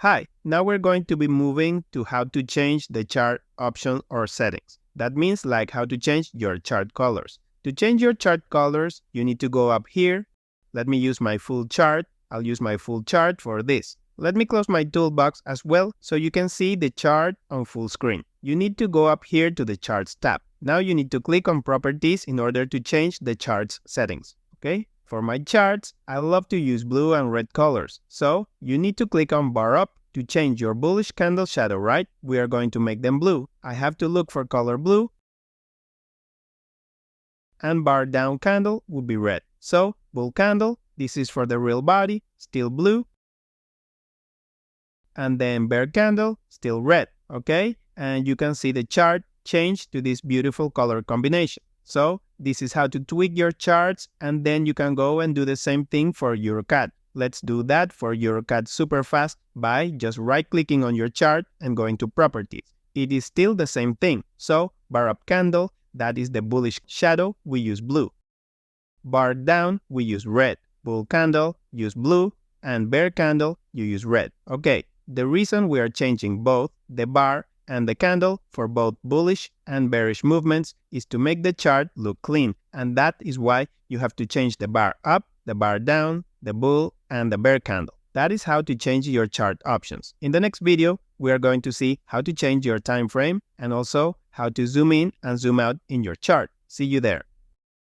Hi, now we're going to be moving to how to change the chart option or settings. That means like how to change your chart colors. To change your chart colors, you need to go up here. Let me use my full chart. I'll use my full chart for this. Let me close my toolbox as well so you can see the chart on full screen. You need to go up here to the Charts tab. Now you need to click on Properties in order to change the chart's settings. Okay? For my charts, I love to use blue and red colors. So you need to click on Bar Up to change your bullish candle shadow, right? We are going to make them blue. I have to look for color blue. And bar down candle would be red. So bull candle, this is for the real body, still blue. And then bear candle, still red, okay? And you can see the chart change to this beautiful color combination. So this is how to tweak your charts, and then you can go and do the same thing for EuroCAD. Let's do that for EuroCAD super fast by just right-clicking on your chart and going to Properties. It is still the same thing. So bar up candle, that is the bullish shadow, we use blue. Bar down, we use red. Bull candle, use blue. And bear candle, you use red. Okay, the reason we are changing both the bar and the candle for both bullish and bearish movements is to make the chart look clean. And that is why you have to change the bar up, the bar down, the bull, and the bear candle. That is how to change your chart options. In the next video, we are going to see how to change your time frame and also how to zoom in and zoom out in your chart. See you there.